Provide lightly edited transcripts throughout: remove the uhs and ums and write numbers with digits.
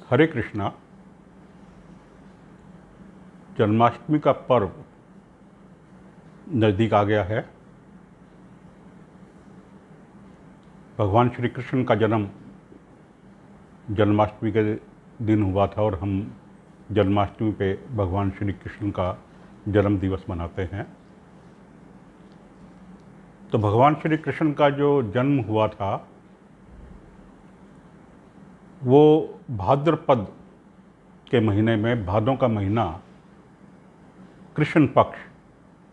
हरे कृष्णा। जन्माष्टमी का पर्व नज़दीक आ गया है। भगवान श्री कृष्ण का जन्म जन्माष्टमी के दिन हुआ था और हम जन्माष्टमी पे भगवान श्री कृष्ण का जन्म दिवस मनाते हैं। तो भगवान श्री कृष्ण का जो जन्म हुआ था वो भाद्रपद के महीने में, भादों का महीना, कृष्ण पक्ष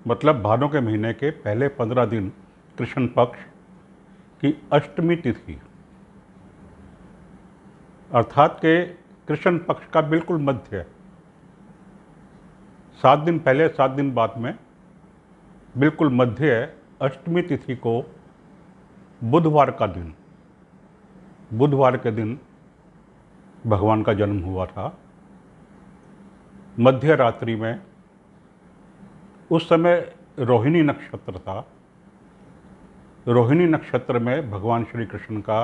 मतलब भादों के महीने के पहले 15 दिन कृष्ण पक्ष की अष्टमी तिथि अर्थात के कृष्ण पक्ष का बिल्कुल मध्य, 7 दिन पहले 7 दिन बाद में बिल्कुल मध्य अष्टमी तिथि को बुधवार का दिन, बुधवार के दिन भगवान का जन्म हुआ था। मध्य रात्रि में, उस समय रोहिणी नक्षत्र था। रोहिणी नक्षत्र में भगवान श्री कृष्ण का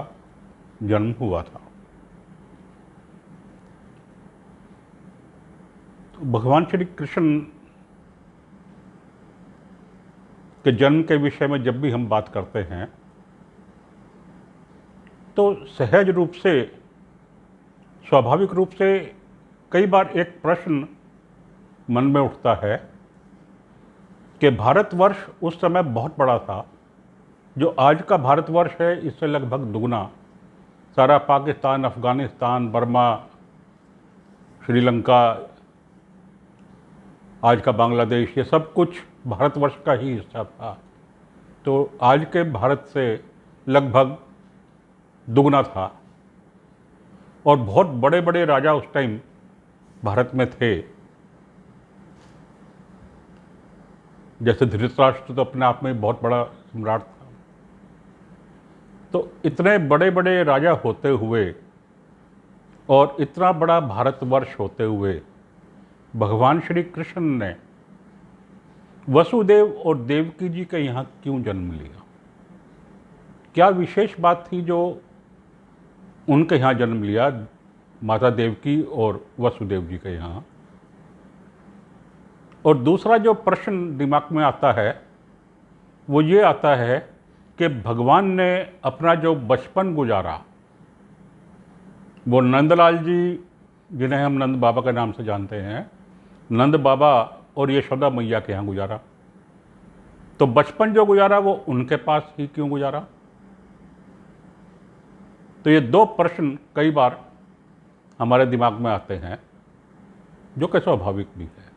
जन्म हुआ था। तो भगवान श्री कृष्ण के जन्म के विषय में जब भी हम बात करते हैं तो सहज रूप से, स्वाभाविक रूप से कई बार एक प्रश्न मन में उठता है कि भारतवर्ष उस समय बहुत बड़ा था। जो आज का भारतवर्ष है इससे लगभग दुगना। सारा पाकिस्तान, अफ़गानिस्तान, बर्मा, श्रीलंका, आज का बांग्लादेश, ये सब कुछ भारतवर्ष का ही हिस्सा था। तो आज के भारत से लगभग दुगना था और बहुत बड़े बड़े राजा उस टाइम भारत में थे। जैसे धृतराष्ट्र तो अपने आप में बहुत बड़ा सम्राट था। तो इतने बड़े बड़े राजा होते हुए और इतना बड़ा भारतवर्ष होते हुए भगवान श्री कृष्ण ने वसुदेव और देवकी जी के यहाँ क्यों जन्म लिया? क्या विशेष बात थी जो उनके यहाँ जन्म लिया, माता देवकी और वसुदेव जी के यहाँ? और दूसरा जो प्रश्न दिमाग में आता है वो ये आता है कि भगवान ने अपना जो बचपन गुजारा वो नंदलाल जी, जिन्हें हम नंद बाबा के नाम से जानते हैं, नंद बाबा और यशोदा मैया के यहाँ गुजारा। तो बचपन जो गुजारा वो उनके पास ही क्यों गुजारा? तो ये दो प्रश्न कई बार हमारे दिमाग में आते हैं, जो कि स्वाभाविक भी है।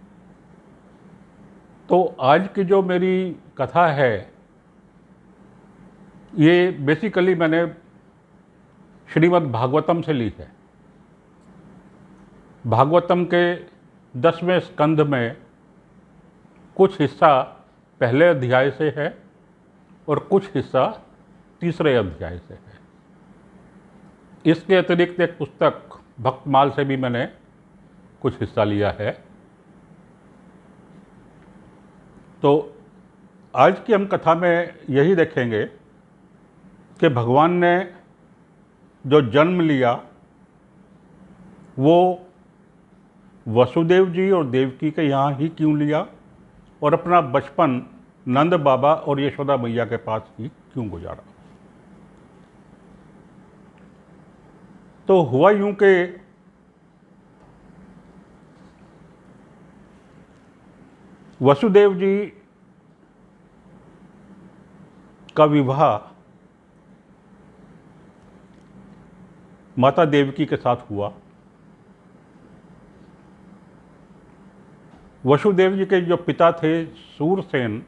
तो आज की जो मेरी कथा है ये बेसिकली मैंने श्रीमद् भागवतम से ली है। भागवतम के 10वें स्कंध में कुछ हिस्सा पहले अध्याय से है और कुछ हिस्सा तीसरे अध्याय से है। इसके अतिरिक्त एक पुस्तक भक्तमाल से भी मैंने कुछ हिस्सा लिया है। तो आज की हम कथा में यही देखेंगे कि भगवान ने जो जन्म लिया वो वसुदेव जी और देवकी के यहाँ ही क्यों लिया और अपना बचपन नंद बाबा और यशोदा मैया के पास ही क्यों गुजारा। तो हुआ यूं कि वसुदेव जी का विवाह माता देवकी के साथ हुआ। वसुदेव जी के जो पिता थे सूरसेन,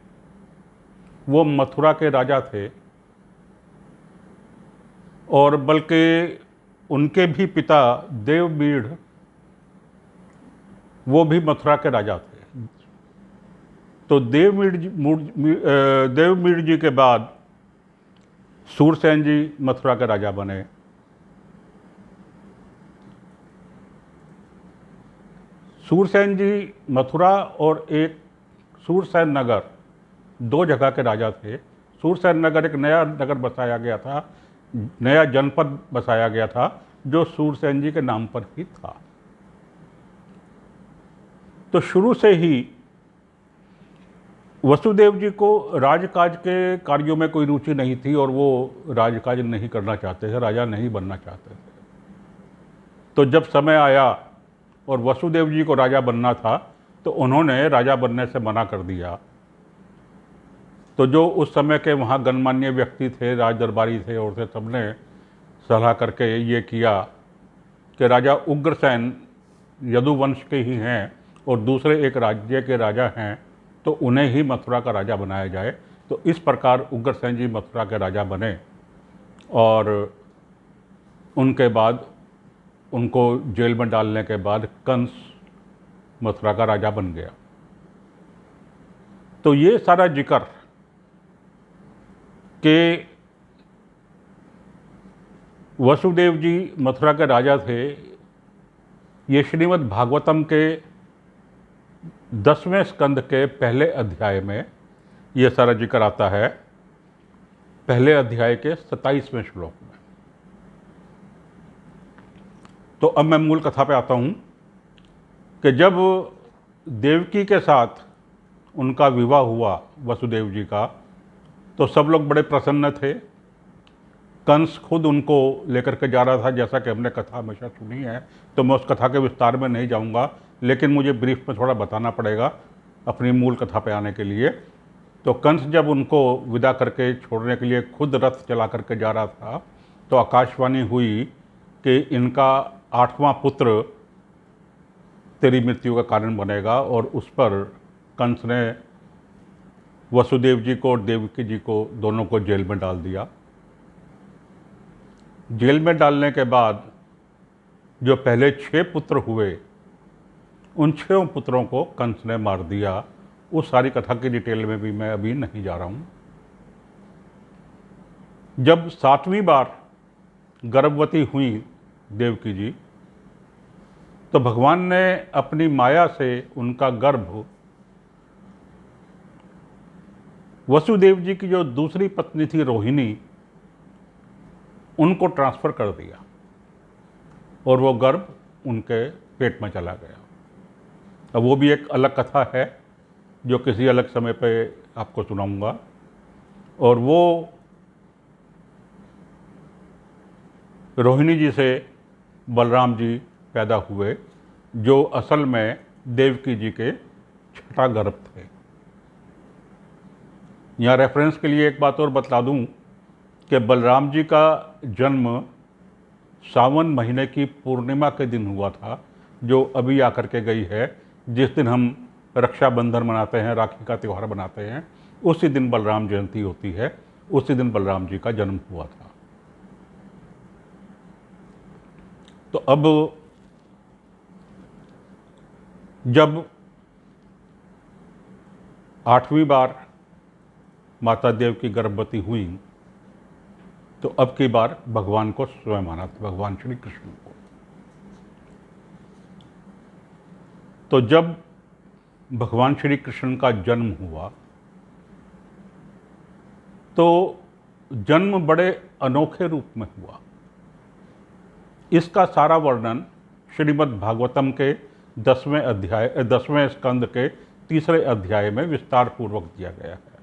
वो मथुरा के राजा थे और बल्कि उनके भी पिता देवमीढ़, वो भी मथुरा के राजा थे। तो देवमीढ़ जी के बाद सूरसेन जी मथुरा के राजा बने। सूरसेन जी मथुरा और एक सूरसेन नगर, दो जगह के राजा थे। सूरसेन नगर एक नया नगर बसाया गया था, नया जनपद बसाया गया था जो सूरसेन जी के नाम पर ही था। तो शुरू से ही वसुदेव जी को राजकाज के कार्यों में कोई रुचि नहीं थी और वो राजकाज नहीं करना चाहते थे, राजा नहीं बनना चाहते थे। तो जब समय आया और वसुदेव जी को राजा बनना था तो उन्होंने राजा बनने से मना कर दिया। तो जो उस समय के वहाँ गणमान्य व्यक्ति थे, राज दरबारी थे और थे, सबने सलाह करके ये किया कि राजा उग्रसेन यदुवंश के ही हैं और दूसरे एक राज्य के राजा हैं, तो उन्हें ही मथुरा का राजा बनाया जाए। तो इस प्रकार उग्रसेन जी मथुरा के राजा बने और उनके बाद उनको जेल में डालने के बाद कंस मथुरा का राजा बन गया। तो ये सारा जिक्र कि वसुदेव जी मथुरा के राजा थे, ये श्रीमद् भागवतम के 10वें स्कंद के पहले अध्याय में ये सारा जिक्र आता है, पहले अध्याय के 27वें श्लोक में। तो अब मैं मूल कथा पे आता हूँ कि जब देवकी के साथ उनका विवाह हुआ वसुदेव जी का, तो सब लोग बड़े प्रसन्न थे। कंस खुद उनको लेकर के जा रहा था, जैसा कि हमने कथा हमेशा सुनी है, तो मैं उस कथा के विस्तार में नहीं जाऊंगा, लेकिन मुझे ब्रीफ में थोड़ा बताना पड़ेगा अपनी मूल कथा पे आने के लिए। तो कंस जब उनको विदा करके छोड़ने के लिए खुद रथ चला करके जा रहा था, तो आकाशवाणी हुई कि इनका 8वां पुत्र तेरी मृत्यु का कारण बनेगा, और उस पर कंस ने वसुदेव जी को और देवकी जी को दोनों को जेल में डाल दिया। जेल में डालने के बाद जो पहले 6 पुत्र हुए, उन 6 पुत्रों को कंस ने मार दिया। उस सारी कथा की डिटेल में भी मैं अभी नहीं जा रहा हूँ। जब 7वीं बार गर्भवती हुई देवकी जी, तो भगवान ने अपनी माया से उनका गर्भ वसुदेव जी की जो दूसरी पत्नी थी रोहिणी, उनको ट्रांसफ़र कर दिया और वो गर्भ उनके पेट में चला गया। अब वो भी एक अलग कथा है जो किसी अलग समय पे आपको सुनाऊंगा। और वो रोहिणी जी से बलराम जी पैदा हुए, जो असल में देवकी जी के छठा गर्भ थे। यहाँ रेफरेंस के लिए एक बात और बता दूं कि बलराम जी का जन्म सावन महीने की पूर्णिमा के दिन हुआ था, जो अभी आकर के गई है। जिस दिन हम रक्षाबंधन मनाते हैं, राखी का त्यौहार मनाते हैं, उसी दिन बलराम जयंती होती है, उसी दिन बलराम जी का जन्म हुआ था। तो अब जब 8वीं बार माता देवकी गर्भवती हुई, तो अब की बार भगवान को स्वयं आना था, भगवान श्री कृष्ण को। तो जब भगवान श्री कृष्ण का जन्म हुआ, तो जन्म बड़े अनोखे रूप में हुआ। इसका सारा वर्णन श्रीमद् भागवतम के 10वें स्कंद के 3रे अध्याय में विस्तार पूर्वक दिया गया है।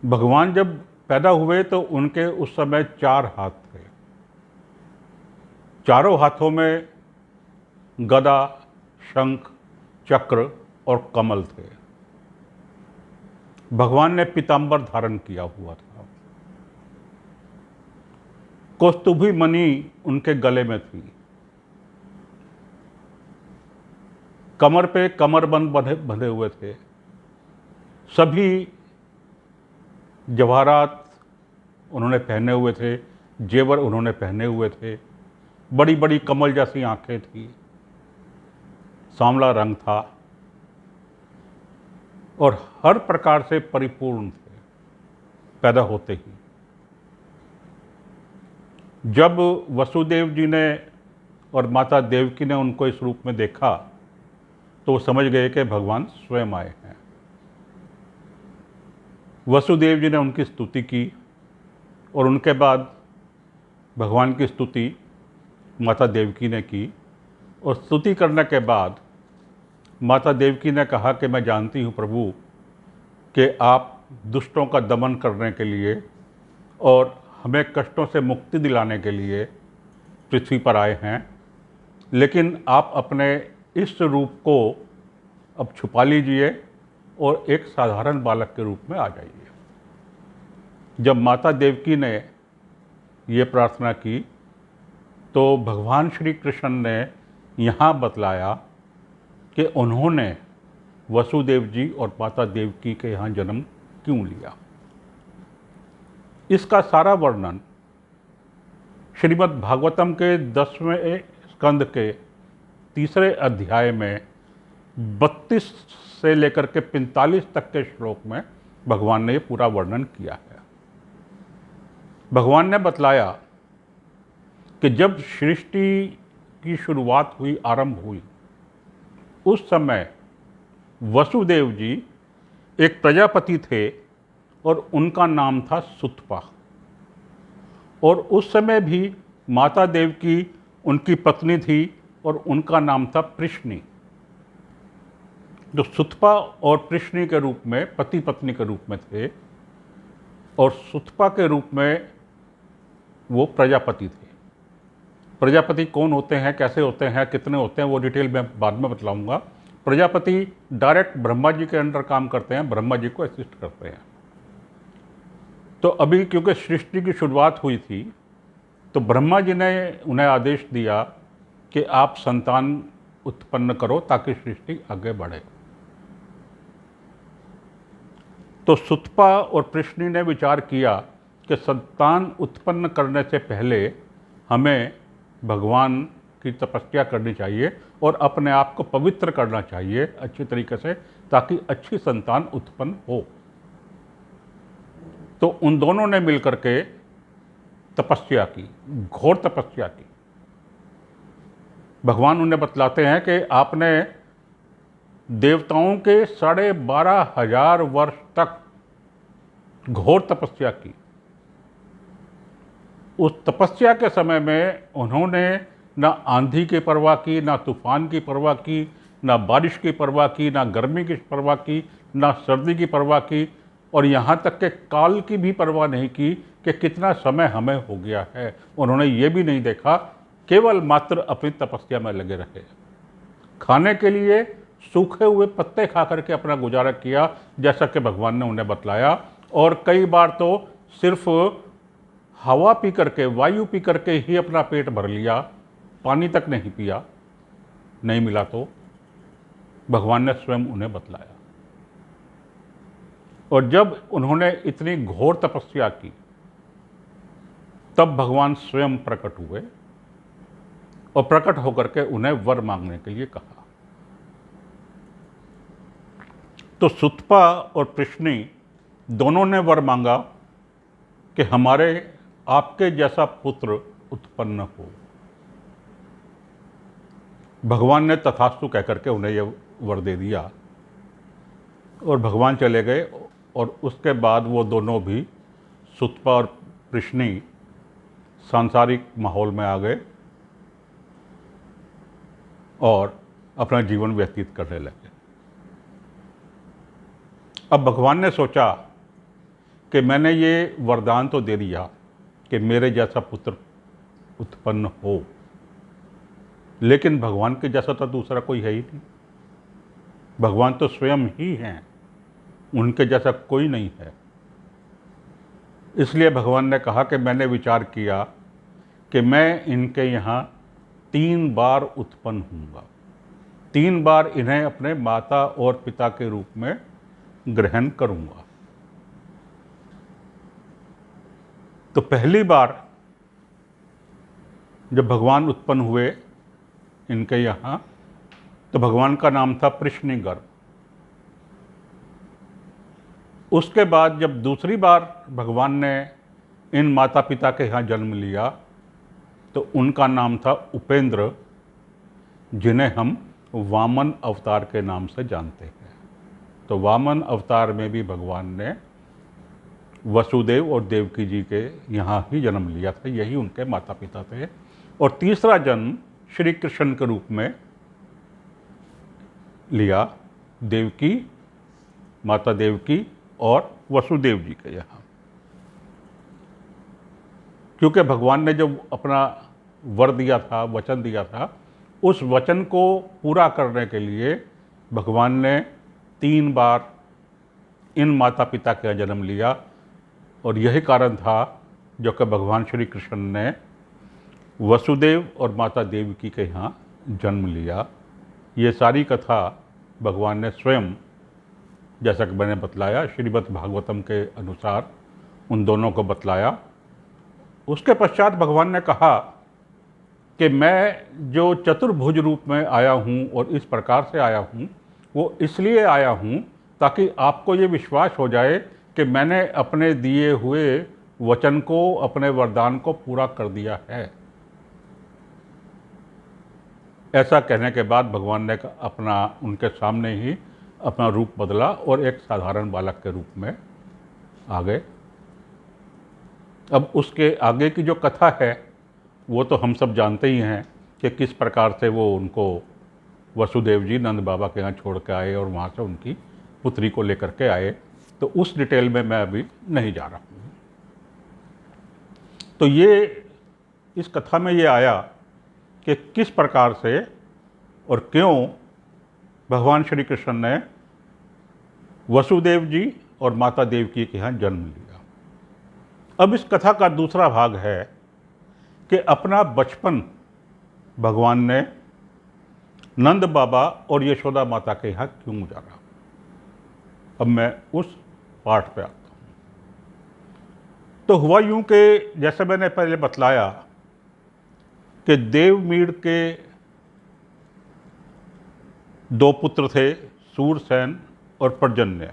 भगवान जब पैदा हुए तो उनके उस समय 4 हाथ थे। चारों हाथों में गदा, शंख, चक्र और कमल थे। भगवान ने पीतांबर धारण किया हुआ था। कौस्तुभी मणि उनके गले में थी। कमर पे कमरबंद बंधे हुए थे। सभी जवाहरात उन्होंने पहने हुए थे, जेवर उन्होंने पहने हुए थे। बड़ी बड़ी कमल जैसी आंखें थी, सांवला रंग था और हर प्रकार से परिपूर्ण थे पैदा होते ही। जब वसुदेव जी ने और माता देवकी ने उनको इस रूप में देखा, तो वो समझ गए कि भगवान स्वयं आए हैं। वसुदेव जी ने उनकी स्तुति की और उनके बाद भगवान की स्तुति माता देवकी ने की और स्तुति करने के बाद माता देवकी ने कहा कि मैं जानती हूँ प्रभु कि आप दुष्टों का दमन करने के लिए और हमें कष्टों से मुक्ति दिलाने के लिए पृथ्वी पर आए हैं, लेकिन आप अपने इस रूप को अब छुपा लीजिए और एक साधारण बालक के रूप में आ जाइए। जब माता देवकी ने ये प्रार्थना की तो भगवान श्री कृष्ण ने यहाँ बतलाया कि उन्होंने वसुदेव जी और माता देवकी के यहाँ जन्म क्यों लिया। इसका सारा वर्णन श्रीमद् भागवतम के 10वें स्कंद के 3 अध्याय में 32 से लेकर के 45 तक के श्लोक में भगवान ने ये पूरा वर्णन किया है। भगवान ने बतलाया कि जब सृष्टि की शुरुआत हुई, आरंभ हुई, उस समय वसुदेव जी एक प्रजापति थे और उनका नाम था सुतपा। और उस समय भी माता देवकी उनकी पत्नी थी और उनका नाम था पृश्नि। जो सुतपा और पृश्नि के रूप में पति पत्नी के रूप में थे और सुतपा के रूप में वो प्रजापति थे। प्रजापति कौन होते हैं, कैसे होते हैं, कितने होते हैं, वो डिटेल मैं बाद में बतलाऊंगा। प्रजापति डायरेक्ट ब्रह्मा जी के अंडर काम करते हैं, ब्रह्मा जी को असिस्ट करते हैं। तो अभी क्योंकि सृष्टि की शुरुआत हुई थी तो ब्रह्मा जी ने उन्हें आदेश दिया कि आप संतान उत्पन्न करो ताकि सृष्टि आगे बढ़े। तो सुतपा और पृश्नि ने विचार किया कि संतान उत्पन्न करने से पहले हमें भगवान की तपस्या करनी चाहिए और अपने आप को पवित्र करना चाहिए अच्छी तरीके से, ताकि अच्छी संतान उत्पन्न हो। तो उन दोनों ने मिलकर के तपस्या की, घोर तपस्या की। भगवान उन्हें बतलाते हैं कि आपने देवताओं के 12,500 वर्ष तक घोर तपस्या की। उस तपस्या के समय में उन्होंने ना आंधी की परवाह की, ना तूफान की परवाह की, ना बारिश की परवाह की, ना गर्मी की परवाह की, ना सर्दी की परवाह की, और यहाँ तक के काल की भी परवाह नहीं की कि कितना समय हमें हो गया है। उन्होंने ये भी नहीं देखा, केवल मात्र अपनी तपस्या में लगे रहे। खाने के लिए सूखे हुए पत्ते खा करके अपना गुजारा किया, जैसा कि भगवान ने उन्हें बतलाया। और कई बार तो सिर्फ हवा पी करके, वायु पी करके ही अपना पेट भर लिया, पानी तक नहीं पिया, नहीं मिला तो भगवान ने स्वयं उन्हें बतलाया। और जब उन्होंने इतनी घोर तपस्या की तब भगवान स्वयं प्रकट हुए और प्रकट होकर के उन्हें वर मांगने के लिए कहा। तो सुतपा और पृश्नि दोनों ने वर मांगा कि हमारे आपके जैसा पुत्र उत्पन्न हो। भगवान ने तथास्तु कहकर के उन्हें यह वर दे दिया और भगवान चले गए। और उसके बाद वो दोनों भी, सुतपा और पृश्नि, सांसारिक माहौल में आ गए और अपना जीवन व्यतीत करने लगे। अब भगवान ने सोचा कि मैंने ये वरदान तो दे दिया कि मेरे जैसा पुत्र उत्पन्न हो, लेकिन भगवान के जैसा तो दूसरा कोई है ही नहीं। भगवान तो स्वयं ही हैं, उनके जैसा कोई नहीं है। इसलिए भगवान ने कहा कि मैंने विचार किया कि मैं इनके यहाँ 3 बार उत्पन्न होऊंगा, 3 बार इन्हें अपने माता और पिता के रूप में ग्रहण करूंगा। तो पहली बार जब भगवान उत्पन्न हुए इनके यहाँ, तो भगवान का नाम था पृश्निगर्भ। उसके बाद जब दूसरी बार भगवान ने इन माता पिता के यहाँ जन्म लिया तो उनका नाम था उपेंद्र, जिन्हें हम वामन अवतार के नाम से जानते हैं। तो वामन अवतार में भी भगवान ने वसुदेव और देवकी जी के यहाँ ही जन्म लिया था, यही उनके माता पिता थे। और तीसरा जन्म श्री कृष्ण के रूप में लिया देवकी, माता देवकी और वसुदेव जी के यहाँ, क्योंकि भगवान ने जो अपना वर दिया था, वचन दिया था, उस वचन को पूरा करने के लिए भगवान ने 3 बार इन माता पिता का जन्म लिया। और यही कारण था जो कि भगवान श्री कृष्ण ने वसुदेव और माता देवकी के यहाँ जन्म लिया। ये सारी कथा भगवान ने स्वयं, जैसा कि मैंने बतलाया, श्रीमद् भागवतम के अनुसार उन दोनों को बतलाया। उसके पश्चात भगवान ने कहा कि मैं जो चतुर्भुज रूप में आया हूँ और इस प्रकार से आया हूँ, वो इसलिए आया हूँ ताकि आपको ये विश्वास हो जाए कि मैंने अपने दिए हुए वचन को, अपने वरदान को पूरा कर दिया है। ऐसा कहने के बाद भगवान ने अपना, उनके सामने ही अपना रूप बदला और एक साधारण बालक के रूप में आ गए। अब उसके आगे की जो कथा है वो तो हम सब जानते ही हैं कि किस प्रकार से वो उनको वसुदेव जी नंद बाबा के यहाँ छोड़ के आए और वहाँ से उनकी पुत्री को लेकर के आए। तो उस डिटेल में मैं अभी नहीं जा रहा हूँ। तो ये इस कथा में ये आया कि किस प्रकार से और क्यों भगवान श्री कृष्ण ने वसुदेव जी और माता देवकी के यहाँ जन्म लिया। अब इस कथा का दूसरा भाग है कि अपना बचपन भगवान ने नंद बाबा और यशोदा माता के यहाँ क्यों गुजारा। अब मैं उस पाठ पे आता हूँ। तो हुआ यूं कि जैसे मैंने पहले बतलाया कि देवमीड़ के 2 पुत्र थे, सूरसेन और पर्जन्य।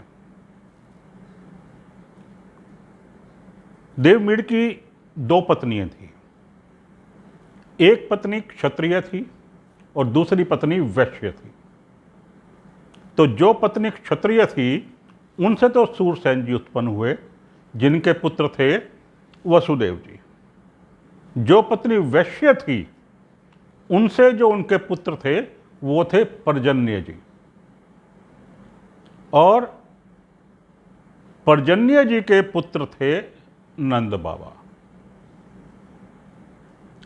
देवमीड़ की 2 पत्नियां थीं। एक पत्नी क्षत्रिय थी और दूसरी पत्नी वैश्य थी। तो जो पत्नी क्षत्रिय थी उनसे तो सूरसेन जी उत्पन्न हुए, जिनके पुत्र थे वसुदेव जी। जो पत्नी वैश्य थी उनसे जो उनके पुत्र थे वो थे पर्जन्य जी। और पर्जन्य जी के पुत्र थे नंद बाबा।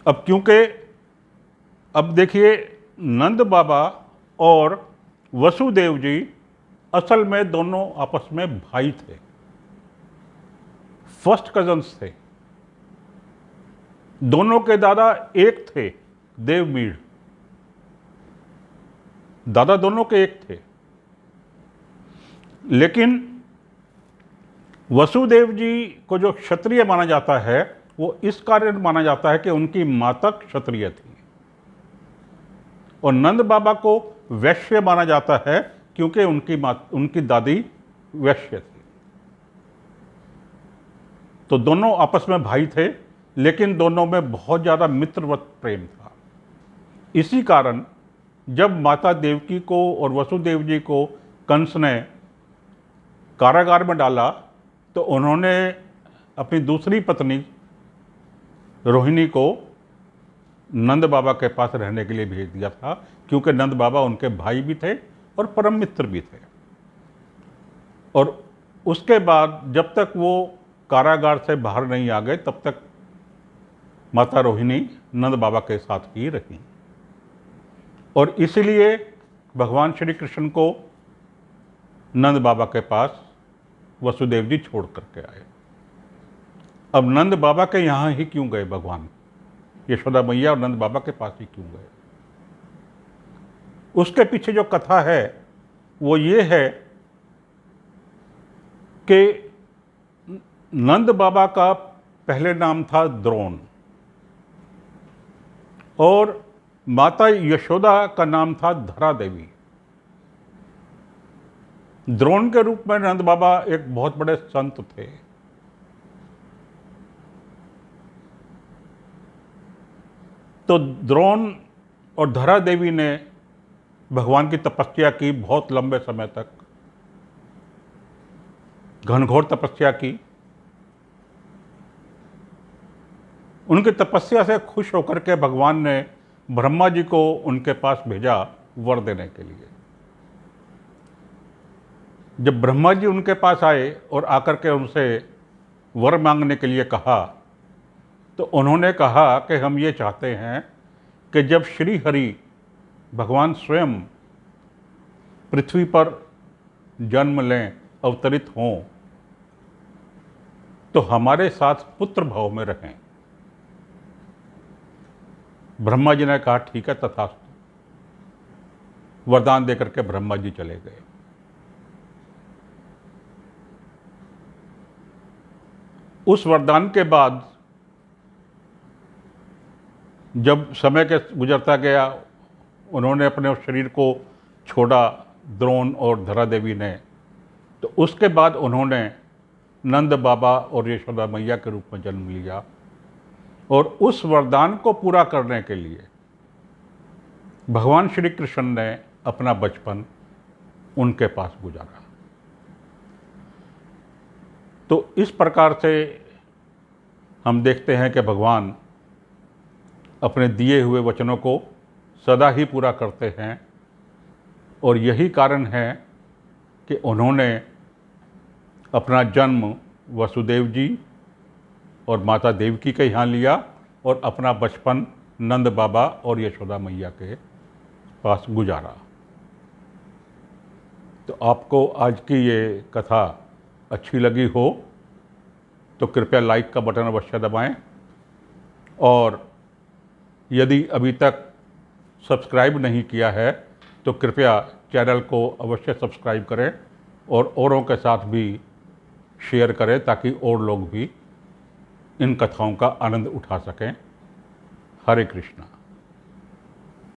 अब क्योंकि अब देखिए, नंद बाबा और वसुदेव जी असल में दोनों आपस में भाई थे, फर्स्ट कजन्स थे। दोनों के दादा एक थे, देवमीड़। दादा दोनों के एक थे, लेकिन वसुदेव जी को जो क्षत्रिय माना जाता है वो इस कारण माना जाता है कि उनकी माता क्षत्रिय थी, और नंद बाबा को वैश्य माना जाता है क्योंकि उनकी दादी वैश्य थी। तो दोनों आपस में भाई थे, लेकिन दोनों में बहुत ज़्यादा मित्रवत प्रेम था। इसी कारण जब माता देवकी को और वसुदेव जी को कंस ने कारागार में डाला तो उन्होंने अपनी दूसरी पत्नी रोहिणी को नंद बाबा के पास रहने के लिए भेज दिया था, क्योंकि नंद बाबा उनके भाई भी थे और परम मित्र भी थे। और उसके बाद जब तक वो कारागार से बाहर नहीं आ गए तब तक माता रोहिणी नंद बाबा के साथ ही रही। और इसलिए भगवान श्री कृष्ण को नंद बाबा के पास वसुदेव जी छोड़ करके आए। अब नंद बाबा के यहाँ ही क्यों गए भगवान? यशोदा मैया और नंद बाबा के पास ही क्यों गए? उसके पीछे जो कथा है वो ये है कि नंद बाबा का पहले नाम था द्रोण और माता यशोदा का नाम था धरा देवी। द्रोण के रूप में नंद बाबा एक बहुत बड़े संत थे। तो द्रोण और धरा देवी ने भगवान की तपस्या की, बहुत लंबे समय तक घनघोर तपस्या की, उनकी तपस्या से खुश होकर के भगवान ने ब्रह्मा जी को उनके पास भेजा वर देने के लिए। जब ब्रह्मा जी उनके पास आए और आकर के उनसे वर मांगने के लिए कहा, तो उन्होंने कहा कि हम ये चाहते हैं कि जब श्री हरि भगवान स्वयं पृथ्वी पर जन्म लें, अवतरित हों, तो हमारे साथ पुत्र भाव में रहें। ब्रह्मा जी ने कहा ठीक है, तथास्तु। वरदान देकर के ब्रह्मा जी चले गए। उस वरदान के बाद जब समय के गुजरता गया, उन्होंने अपने उस शरीर को छोड़ा द्रोण और धरा देवी ने, तो उसके बाद उन्होंने नंद बाबा और यशोदा मैया के रूप में जन्म लिया। और उस वरदान को पूरा करने के लिए भगवान श्री कृष्ण ने अपना बचपन उनके पास गुजारा। तो इस प्रकार से हम देखते हैं कि भगवान अपने दिए हुए वचनों को सदा ही पूरा करते हैं, और यही कारण है कि उन्होंने अपना जन्म वसुदेव जी और माता देवकी के यहाँ लिया और अपना बचपन नंद बाबा और यशोदा मैया के पास गुजारा। तो आपको आज की ये कथा अच्छी लगी हो तो कृपया लाइक का बटन अवश्य दबाएं, और यदि अभी तक सब्सक्राइब नहीं किया है तो कृपया चैनल को अवश्य सब्सक्राइब करें और औरों के साथ भी शेयर करें, ताकि और लोग भी इन कथाओं का आनंद उठा सकें। हरे कृष्णा।